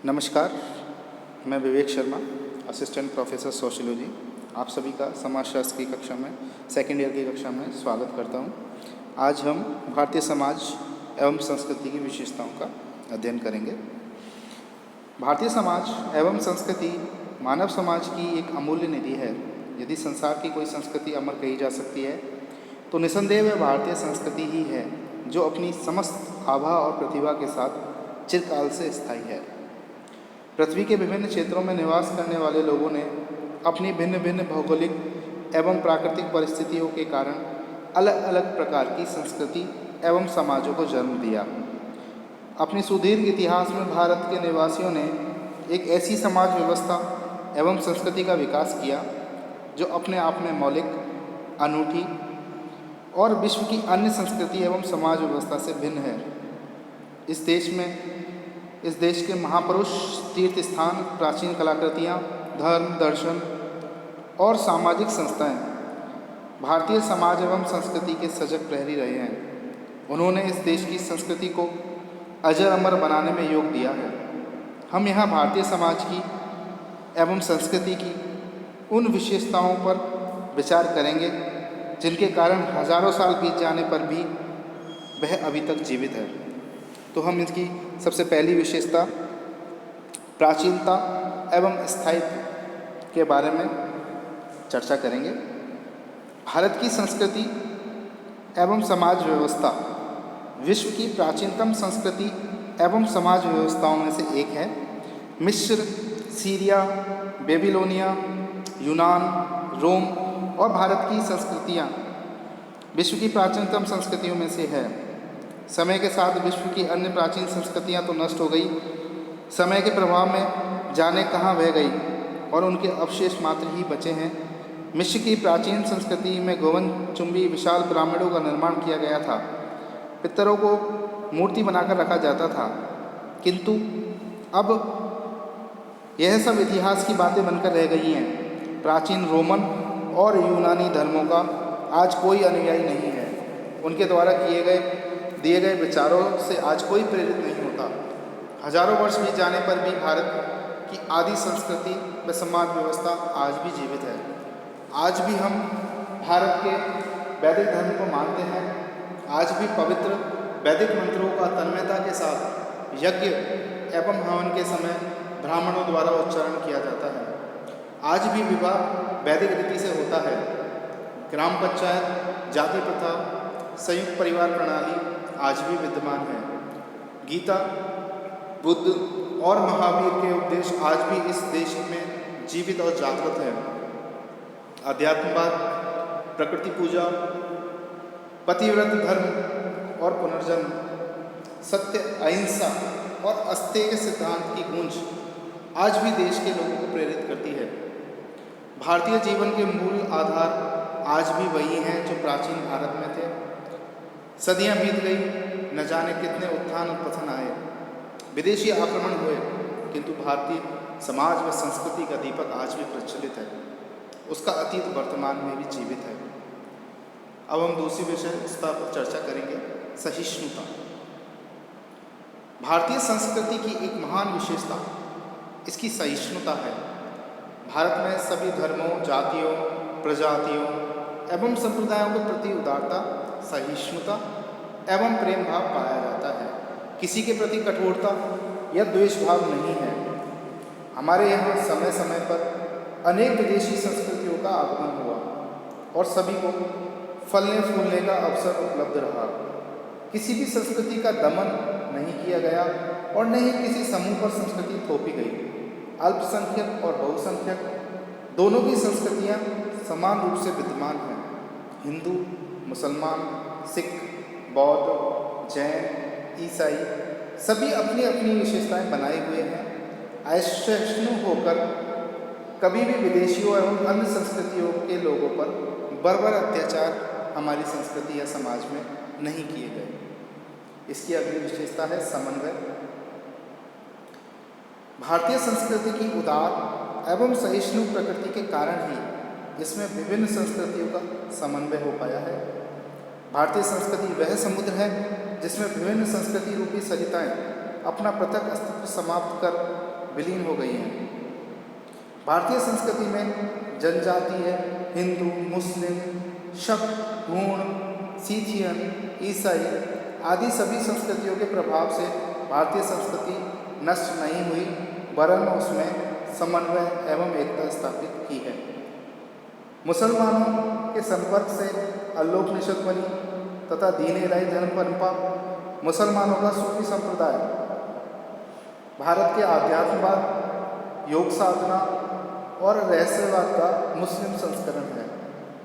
नमस्कार, मैं Vivek Sharma, assistant professor sociology, आप सभी का समाजशास्त्र की कक्षा में सेकेंड ईयर की कक्षा में स्वागत करता हूं। आज हम भारतीय समाज एवं संस्कृति की विशेषताओं का अध्ययन करेंगे। भारतीय समाज एवं संस्कृति मानव समाज की एक अमूल्य निधि है। यदि संसार की कोई संस्कृति अमर कही जा सकती है तो निसंदेह वह भारतीय संस्कृति ही है, जो अपनी समस्त आभा और प्रतिभा के साथ चिरकाल से स्थायी है। पृथ्वी के विभिन्न क्षेत्रों में निवास करने वाले लोगों ने अपनी भिन्न भिन्न भौगोलिक एवं प्राकृतिक परिस्थितियों के कारण अलग अलग प्रकार की संस्कृति एवं समाजों को जन्म दिया। अपनी सुदीर्घ इतिहास में भारत के निवासियों ने एक ऐसी समाज व्यवस्था एवं संस्कृति का विकास किया जो अपने आप में मौलिक, अनूठी और विश्व की अन्य संस्कृति एवं समाज व्यवस्था से भिन्न है। इस देश के महापुरुष, तीर्थ स्थान, प्राचीन कलाकृतियाँ, धर्म, दर्शन और सामाजिक संस्थाएं भारतीय समाज एवं संस्कृति के सजग प्रहरी रहे हैं। उन्होंने इस देश की संस्कृति को अजर अमर बनाने में योग दिया है। हम यहाँ भारतीय समाज की एवं संस्कृति की उन विशेषताओं पर विचार करेंगे जिनके कारण हजारों साल बीत जाने पर भी वह अभी तक जीवित है। तो हम इसकी सबसे पहली विशेषता प्राचीनता एवं स्थायित्व के बारे में चर्चा करेंगे। भारत की संस्कृति एवं समाज व्यवस्था विश्व की प्राचीनतम संस्कृति एवं समाज व्यवस्थाओं में से एक है। मिस्र, सीरिया, बेबीलोनिया, यूनान, रोम और भारत की संस्कृतियाँ विश्व की प्राचीनतम संस्कृतियों में से है। समय के साथ विश्व की अन्य प्राचीन संस्कृतियाँ तो नष्ट हो गई, समय के प्रभाव में जाने कहाँ बह गई और उनके अवशेष मात्र ही बचे हैं। मिस्र की प्राचीन संस्कृति में गोवन चुंबी विशाल पिरामिडों का निर्माण किया गया था। पितरों को मूर्ति बनाकर रखा जाता था, किंतु अब यह सब इतिहास की बातें बनकर रह गई हैं। प्राचीन रोमन और यूनानी धर्मों का आज कोई अनुयायी नहीं है। उनके द्वारा दिए गए विचारों से आज कोई प्रेरित नहीं होता। हजारों वर्ष बीत जाने पर भी भारत की आदि संस्कृति व समाज व्यवस्था आज भी जीवित है। आज भी हम भारत के वैदिक धर्म को मानते हैं। आज भी पवित्र वैदिक मंत्रों का तन्मयता के साथ यज्ञ एवं हवन के समय ब्राह्मणों द्वारा उच्चारण किया जाता है। आज भी विवाह वैदिक रीति से होता है। ग्राम पंचायत, जाति प्रथा, संयुक्त परिवार प्रणाली आज भी विद्यमान है। गीता, बुद्ध और महावीर के उपदेश आज भी इस देश में जीवित और जागृत है। अध्यात्मवाद, प्रकृति पूजा, पतिव्रत धर्म और पुनर्जन्म, सत्य, अहिंसा और अस्तेय के सिद्धांत की गूंज आज भी देश के लोगों को प्रेरित करती है। भारतीय जीवन के मूल आधार आज भी वही हैं जो प्राचीन भारत में थे। सदियां बीत गई, न जाने कितने उत्थान और पतन आए, विदेशी आक्रमण हुए, किंतु भारतीय समाज व संस्कृति का दीपक आज भी प्रज्वलित है। उसका अतीत वर्तमान में भी जीवित है। अब हम दूसरी विशेषता पर चर्चा करेंगे, सहिष्णुता। भारतीय संस्कृति की एक महान विशेषता इसकी सहिष्णुता है। भारत में सभी धर्मों, जातियों, प्रजातियों एवं संप्रदायों के प्रति उदारता, सहिष्णुता एवं प्रेम भाव पाया जाता है। किसी के प्रति कठोरता या द्वेष भाव नहीं है। हमारे यहाँ समय समय पर अनेक विदेशी संस्कृतियों का आगमन हुआ और सभी को फलने फूलने का अवसर उपलब्ध रहा। किसी भी संस्कृति का दमन नहीं किया गया और न ही किसी समूह पर संस्कृति थोपी गई। अल्पसंख्यक और बहुसंख्यक दोनों की संस्कृतियाँ समान रूप से विद्यमान हैं। हिंदू, मुसलमान, सिख, बौद्ध, जैन, ईसाई सभी अपनी अपनी विशेषताएं बनाए हुए हैं। असहिष्णु होकर कभी भी विदेशियों एवं अन्य संस्कृतियों के लोगों पर बर्बर अत्याचार हमारी संस्कृति या समाज में नहीं किए गए। इसकी अगली विशेषता है समन्वय। भारतीय संस्कृति की उदार एवं सहिष्णु प्रकृति के कारण ही इसमें विभिन्न संस्कृतियों का समन्वय हो पाया है। भारतीय संस्कृति वह समुद्र है जिसमें विभिन्न संस्कृति रूपी सरिताएं अपना पृथक अस्तित्व समाप्त कर विलीन हो गई हैं। भारतीय संस्कृति में जनजातीय, हिंदू, मुस्लिम, शक, हूण, सीथियन, ईसाई आदि सभी संस्कृतियों के प्रभाव से भारतीय संस्कृति नष्ट नहीं हुई, वरन उसमें समन्वय एवं एकता स्थापित की है। मुसलमानों के संपर्क से अल्लोक निषद बनी तथा दीन इलाही धर्म परंपरा, मुसलमानों का सूफी संप्रदाय, भारत के आध्यात्मवाद, योग साधना और रहस्यवाद का मुस्लिम संस्करण है।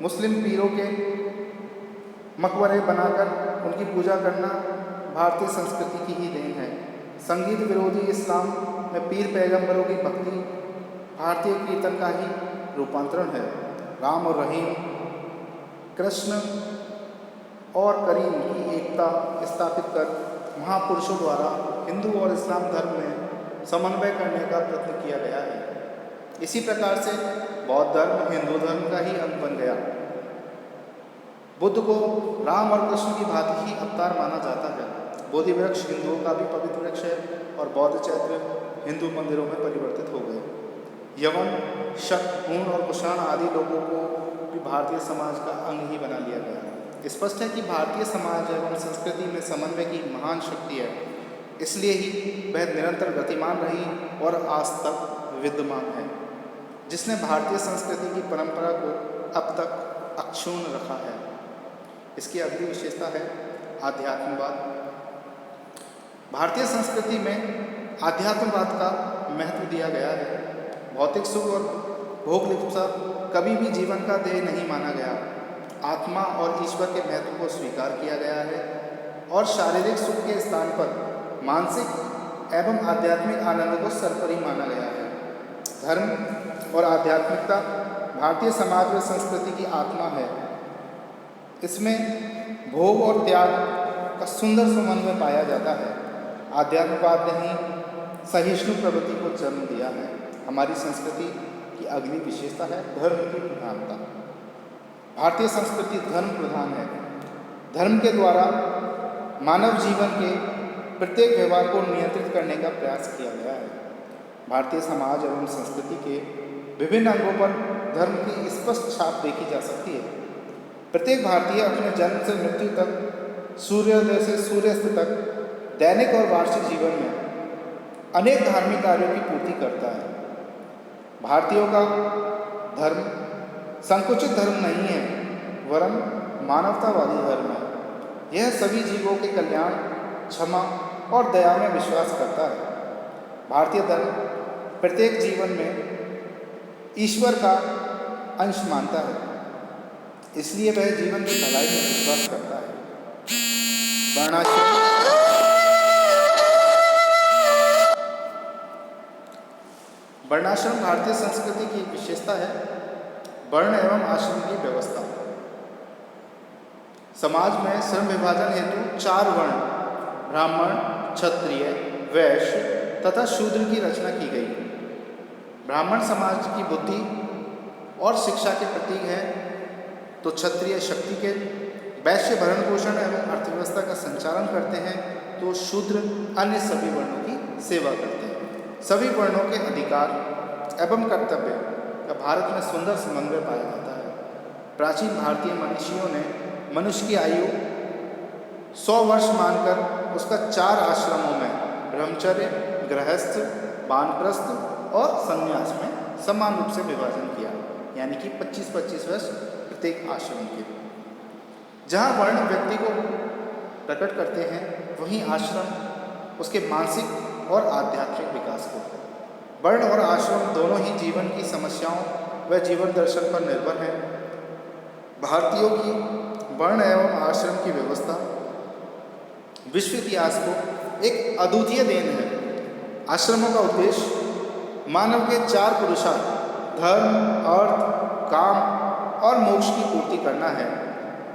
मुस्लिम पीरों के मकबरे बनाकर उनकी पूजा करना भारतीय संस्कृति की ही देन है। संगीत विरोधी इस्लाम में पीर पैगंबरों की भक्ति भारतीय कीर्तन का ही रूपांतरण है। राम और रहीम, कृष्ण और करीम की एकता स्थापित कर महापुरुषों द्वारा हिंदू और इस्लाम धर्म में समन्वय करने का प्रयत्न किया गया है। इसी प्रकार से बौद्ध धर्म हिंदू धर्म का ही अंग बन गया। बुद्ध को राम और कृष्ण की भांति ही अवतार माना जाता है। बोधि वृक्ष हिंदुओं का भी पवित्र वृक्ष है और बौद्ध चैत्य हिंदू मंदिरों में परिवर्तित हो गए। यवन, शक, हूण और कुषाण आदि लोगों को भी भारतीय समाज का अंग ही बना लिया गया। स्पष्ट है कि भारतीय समाज एवं संस्कृति में समन्वय की महान शक्ति है, इसलिए ही वह निरंतर गतिमान रही और आज तक विद्यमान है, जिसने भारतीय संस्कृति की परंपरा को अब तक अक्षुण्ण रखा है। इसकी अगली विशेषता है आध्यात्मवाद। भारतीय संस्कृति में आध्यात्मवाद का महत्व दिया गया है। भौतिक सुख और भोग लिप्सा कभी भी जीवन का ध्येय नहीं माना गया। आत्मा और ईश्वर के महत्व को स्वीकार किया गया है और शारीरिक सुख के स्थान पर मानसिक एवं आध्यात्मिक आनंद को सर्वोपरि माना गया है। धर्म और आध्यात्मिकता भारतीय समाज व संस्कृति की आत्मा है। इसमें भोग और त्याग का सुंदर समन्वय पाया जाता है। आध्यात्मवाद ने ही सहिष्णु प्रवृत्ति को जन्म दिया है। हमारी संस्कृति की अगली विशेषता है धर्म की प्रधानता। भारतीय संस्कृति धर्म प्रधान है। धर्म के द्वारा मानव जीवन के प्रत्येक व्यवहार को नियंत्रित करने का प्रयास किया गया है। भारतीय समाज एवं संस्कृति के विभिन्न अंगों पर धर्म की स्पष्ट छाप देखी जा सकती है। प्रत्येक भारतीय अपने जन्म से मृत्यु तक, सूर्योदय से सूर्यास्त तक दैनिक और वार्षिक जीवन में अनेक धार्मिक कार्यों की पूर्ति करता है। भारतीयों का धर्म संकुचित धर्म नहीं है, वरन मानवतावादी धर्म है। यह सभी जीवों के कल्याण, क्षमा और दया में विश्वास करता है। भारतीय धर्म प्रत्येक जीवन में ईश्वर का अंश मानता है, इसलिए वह जीवन की भलाई में विश्वास करता है। वर्णाश्रम वर्णाश्रम भारतीय संस्कृति की एक विशेषता है। वर्ण एवं आश्रम की व्यवस्था। समाज में श्रम विभाजन हेतु 4 वर्ण ब्राह्मण, क्षत्रिय, वैश्य तथा शूद्र की रचना की गई। ब्राह्मण समाज की बुद्धि और शिक्षा के प्रतीक है, तो क्षत्रिय शक्ति के, वैश्य भरण पोषण एवं अर्थव्यवस्था का संचालन करते हैं, तो शूद्र अन्य सभी वर्णों की सेवा करते हैं। सभी वर्णों के अधिकार एवं कर्तव्य का भारत में सुंदर समन्वय पाया जाता है। प्राचीन भारतीय मनीषियों ने मनुष्य की आयु 100 वर्ष मानकर उसका 4 आश्रमों में ब्रह्मचर्य, गृहस्थ, वानप्रस्थ और संन्यास में समान रूप से विभाजन किया, यानी कि 25-25 वर्ष प्रत्येक आश्रम के। जहाँ वर्ण व्यक्ति को प्रकट करते हैं, वहीं आश्रम उसके मानसिक और आध्यात्मिक विकास को। वर्ण और आश्रम दोनों ही जीवन की समस्याओं व जीवन दर्शन पर निर्भर हैं। भारतीयों की वर्ण एवं आश्रम की व्यवस्था विश्व इतिहास को एक अद्वितीय देन है। आश्रमों का उद्देश्य मानव के 4 पुरुषार्थ धर्म, अर्थ, काम और मोक्ष की पूर्ति करना है,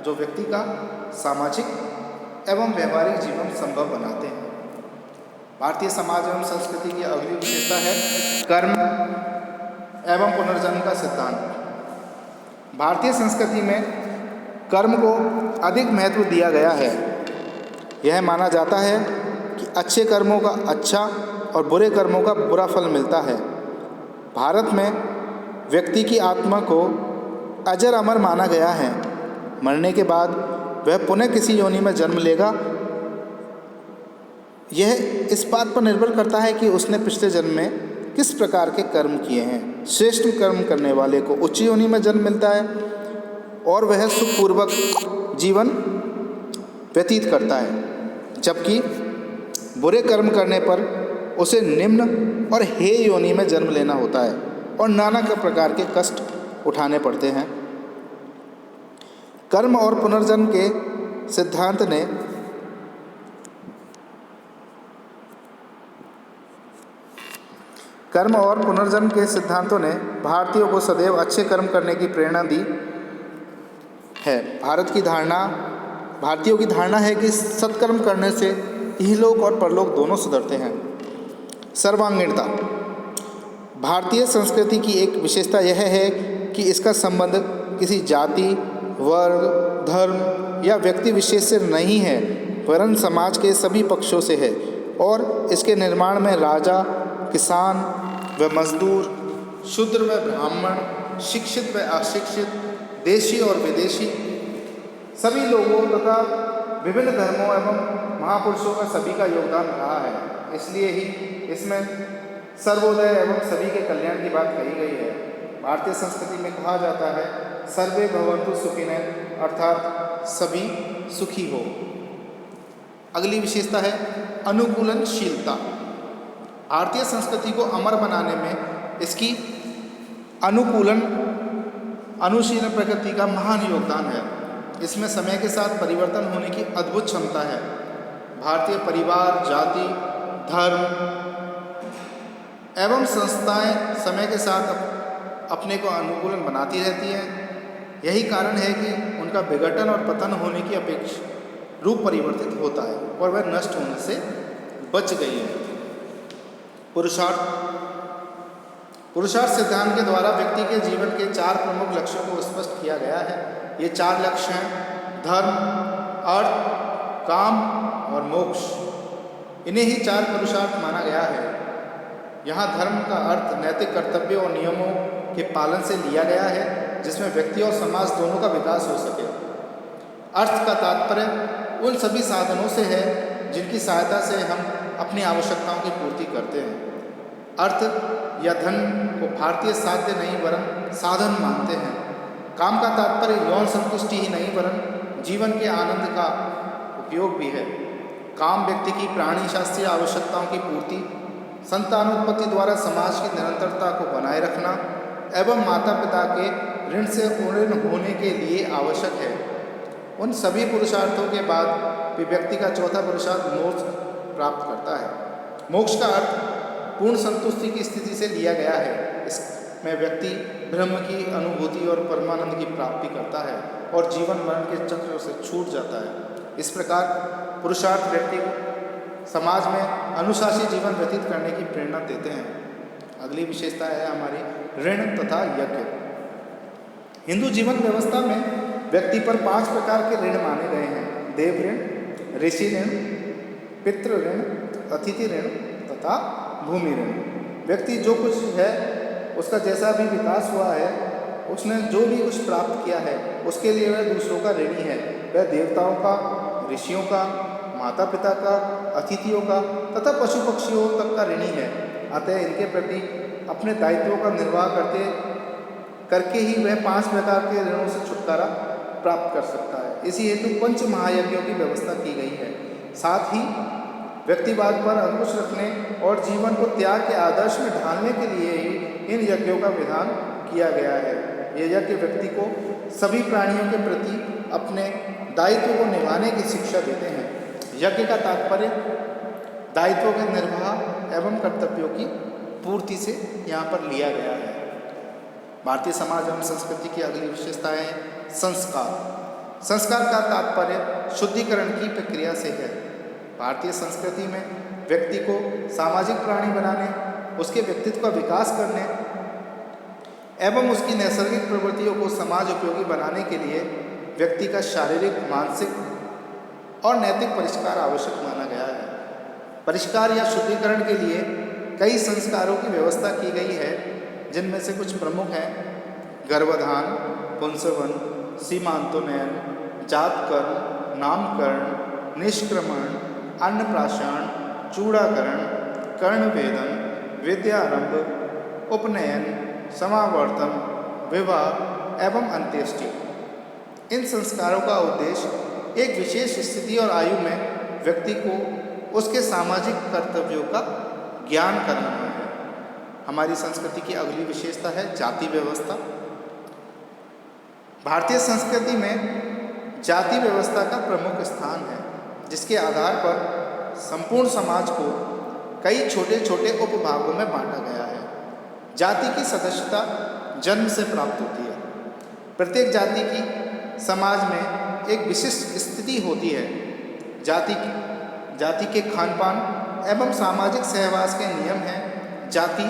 जो व्यक्ति का सामाजिक एवं व्यवहारिक जीवन संभव बनाते हैं। भारतीय समाज एवं संस्कृति की अगली विशेषता है कर्म एवं पुनर्जन्म का सिद्धांत। भारतीय संस्कृति में कर्म को अधिक महत्व दिया गया है। यह माना जाता है कि अच्छे कर्मों का अच्छा और बुरे कर्मों का बुरा फल मिलता है। भारत में व्यक्ति की आत्मा को अजर अमर माना गया है। मरने के बाद वह पुनः किसी योनि में जन्म लेगा। यह इस बात पर निर्भर करता है कि उसने पिछले जन्म में किस प्रकार के कर्म किए हैं। श्रेष्ठ कर्म करने वाले को उच्च योनि में जन्म मिलता है और वह सुखपूर्वक जीवन व्यतीत करता है, जबकि बुरे कर्म करने पर उसे निम्न और हेय योनि में जन्म लेना होता है और नाना प्रकार के कष्ट उठाने पड़ते हैं। कर्म और पुनर्जन्म के सिद्धांत ने कर्म और पुनर्जन्म के सिद्धांतों ने भारतीयों को सदैव अच्छे कर्म करने की प्रेरणा दी है। भारतीयों की धारणा है कि सत्कर्म करने से इहलोक और परलोक दोनों सुधरते हैं। सर्वांगीणता भारतीय संस्कृति की एक विशेषता यह है कि इसका संबंध किसी जाति, वर्ग, धर्म या व्यक्ति विशेष से नहीं है, वरन समाज के सभी पक्षों से है और इसके निर्माण में राजा, किसान व मजदूर, शूद्र व ब्राह्मण, शिक्षित व अशिक्षित, देशी और विदेशी सभी लोगों तथा विभिन्न धर्मों एवं महापुरुषों का सभी का योगदान रहा है। इसलिए ही इसमें सर्वोदय एवं सभी के कल्याण की बात कही गई है। भारतीय संस्कृति में कहा जाता है सर्वे भवन्तु सुखिनः, अर्थात सभी सुखी हो। अगली विशेषता है अनुकूलनशीलता। भारतीय संस्कृति को अमर बनाने में इसकी अनुशीलन प्रकृति का महान योगदान है। इसमें समय के साथ परिवर्तन होने की अद्भुत क्षमता है। भारतीय परिवार, जाति, धर्म एवं संस्थाएं समय के साथ अपने को अनुकूलन बनाती रहती हैं। यही कारण है कि उनका विघटन और पतन होने की अपेक्षा रूप परिवर्तित होता है और वह नष्ट होने से बच गई है। पुरुषार्थ सिद्धांत के द्वारा व्यक्ति के जीवन के 4 प्रमुख लक्ष्यों को स्पष्ट किया गया है। ये 4 लक्ष्य हैं धर्म, अर्थ, काम और मोक्ष। इन्हें ही 4 पुरुषार्थ माना गया है। यहाँ धर्म का अर्थ नैतिक कर्तव्यों और नियमों के पालन से लिया गया है, जिसमें व्यक्ति और समाज दोनों का विकास हो सके। अर्थ का तात्पर्य उन सभी साधनों से है जिनकी सहायता से हम अपनी आवश्यकताओं की पूर्ति करते हैं। अर्थ या धन को भारतीय साध्य नहीं वरन साधन मानते हैं। काम का तात्पर्य यौन संतुष्टि ही नहीं वरन जीवन के आनंद का उपयोग भी है। काम व्यक्ति की प्राणी शास्त्रीय आवश्यकताओं की पूर्ति, संतानोत्पत्ति द्वारा समाज की निरंतरता को बनाए रखना एवं माता पिता के ऋण से ऋण होने के लिए आवश्यक है। उन सभी पुरुषार्थों के बाद भी व्यक्ति का चौथा पुरुषार्थ मोक्ष प्राप्त करता है। मोक्ष का अर्थ पूर्ण संतुष्टि की स्थिति से लिया गया है। इसमें व्यक्ति ब्रह्म की अनुभूति और परमानंद की प्राप्ति करता है और जीवन मरण के चक्र से छूट जाता है। इस प्रकार पुरुषार्थ व्यक्ति को समाज में अनुशासित जीवन व्यतीत करने की प्रेरणा देते हैं। अगली विशेषता है हमारी ऋण तथा यज्ञ। हिंदू जीवन व्यवस्था में व्यक्ति पर 5 प्रकार के ऋण माने गए हैं: देव ऋण, ऋषि ऋण, पितृ ऋण, अतिथि ऋण तथा भूमि ऋण। व्यक्ति जो कुछ है उसका जैसा भी विकास हुआ है, उसने जो भी कुछ प्राप्त किया है उसके लिए वह दूसरों का ऋणी है। वह देवताओं का, ऋषियों का, माता पिता का, अतिथियों का तथा पशु पक्षियों तक का ऋणी है। अतः इनके प्रति अपने दायित्वों का निर्वाह करके ही वह 5 प्रकार के ऋणों से छुटकारा प्राप्त कर सकता है। इसी हेतु 5 महायज्ञों की व्यवस्था की गई है। साथ ही व्यक्तिवाद पर अंकुश रखने और जीवन को त्याग के आदर्श में ढालने के लिए ही इन यज्ञों का विधान किया गया है। ये यज्ञ व्यक्ति को सभी प्राणियों के प्रति अपने दायित्व को निभाने की शिक्षा देते हैं। यज्ञ का तात्पर्य दायित्वों के निर्वाह एवं कर्तव्यों की पूर्ति से यहाँ पर लिया गया है। भारतीय समाज एवं संस्कृति की अगली विशेषता है संस्कार। संस्कार का तात्पर्य शुद्धिकरण की प्रक्रिया से है। भारतीय संस्कृति में व्यक्ति को सामाजिक प्राणी बनाने, उसके व्यक्तित्व का विकास करने एवं उसकी नैसर्गिक प्रवृत्तियों को समाज उपयोगी बनाने के लिए व्यक्ति का शारीरिक, मानसिक और नैतिक परिष्कार आवश्यक माना गया है। परिष्कार या शुद्धिकरण के लिए कई संस्कारों की व्यवस्था की गई है, जिनमें से कुछ प्रमुख हैं गर्भाधान, पुंसवन, सीमांतोन्नयन, जातकर्म, नामकरण, निष्क्रमण, अन्नप्राशन, चूड़ाकरण, कर्णवेदन, विद्यारंभ, उपनयन, समावर्तन, विवाह एवं अंत्येष्टि। इन संस्कारों का उद्देश्य एक विशेष स्थिति और आयु में व्यक्ति को उसके सामाजिक कर्तव्यों का ज्ञान कराना है। हमारी संस्कृति की अगली विशेषता है जाति व्यवस्था। भारतीय संस्कृति में जाति व्यवस्था का प्रमुख स्थान है, जिसके आधार पर संपूर्ण समाज को कई छोटे छोटे उपभागों में बांटा गया है। जाति की सदस्यता जन्म से प्राप्त होती है। प्रत्येक जाति की समाज में एक विशिष्ट स्थिति होती है। जाति के खान पान एवं सामाजिक सहवास के नियम हैं। जाति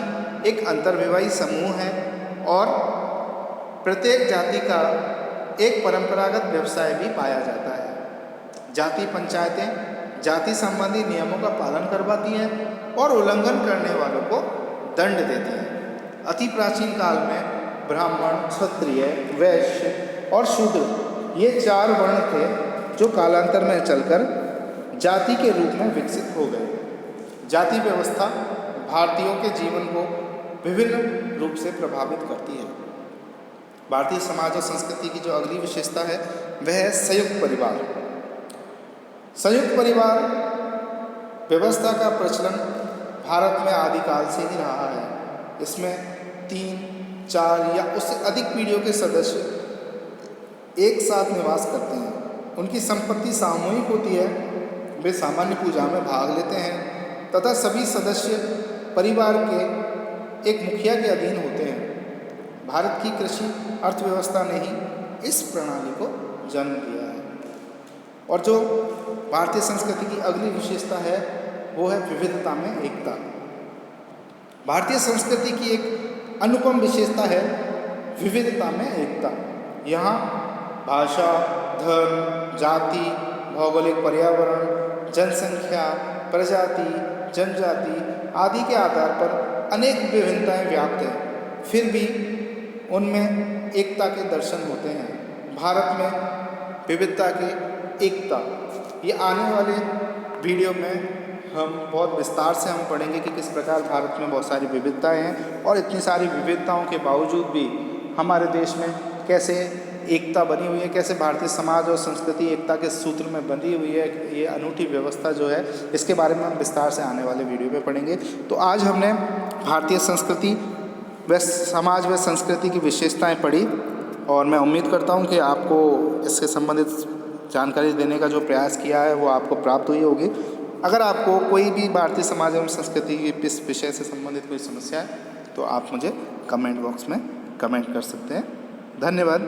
एक अंतर्विवाही समूह है और प्रत्येक जाति का एक परंपरागत व्यवसाय भी पाया जाता है। जाति पंचायतें जाति संबंधी नियमों का पालन करवाती हैं और उल्लंघन करने वालों को दंड देती हैं। अति प्राचीन काल में ब्राह्मण, क्षत्रिय, वैश्य और शूद्र ये 4 वर्ण थे, जो कालांतर में चलकर जाति के रूप में विकसित हो गए। जाति व्यवस्था भारतीयों के जीवन को विभिन्न रूप से प्रभावित करती है। भारतीय समाज और संस्कृति की जो अगली विशेषता है वह है संयुक्त परिवार। संयुक्त परिवार व्यवस्था का प्रचलन भारत में आदिकाल से ही रहा है। इसमें 3, 4 या उससे अधिक पीढ़ियों के सदस्य एक साथ निवास करते हैं। उनकी संपत्ति सामूहिक होती है। वे सामान्य पूजा में भाग लेते हैं तथा सभी सदस्य परिवार के एक मुखिया के अधीन होते हैं। भारत की कृषि अर्थव्यवस्था ने ही इस प्रणाली को जन्म दिया है। और जो भारतीय संस्कृति की अगली विशेषता है वो है विविधता में एकता। भारतीय संस्कृति की एक अनुपम विशेषता है विविधता में एकता। यहाँ भाषा, धर्म, जाति, भौगोलिक पर्यावरण, जनसंख्या, प्रजाति, जनजाति आदि के आधार पर अनेक विभिन्नताएं व्याप्त हैं, फिर भी उनमें एकता के दर्शन होते हैं। भारत में विविधता की एकता, ये आने वाले वीडियो में हम बहुत विस्तार से हम पढ़ेंगे कि किस प्रकार भारत में बहुत सारी विविधताएं हैं और इतनी सारी विविधताओं के बावजूद भी हमारे देश में कैसे एकता बनी हुई है, कैसे भारतीय समाज और संस्कृति एकता के सूत्र में बंधी हुई है। ये अनूठी व्यवस्था जो है, इसके बारे में हम विस्तार से आने वाले वीडियो में पढ़ेंगे। तो आज हमने भारतीय संस्कृति व समाज व संस्कृति की विशेषताएं पढ़ी और मैं उम्मीद करता हूं कि आपको इससे संबंधित जानकारी देने का जो प्रयास किया है वो आपको प्राप्त हुई होगी। अगर आपको कोई भी भारतीय समाज एवं संस्कृति के इस विषय से संबंधित कोई समस्या है तो आप मुझे कमेंट बॉक्स में कमेंट कर सकते हैं। धन्यवाद।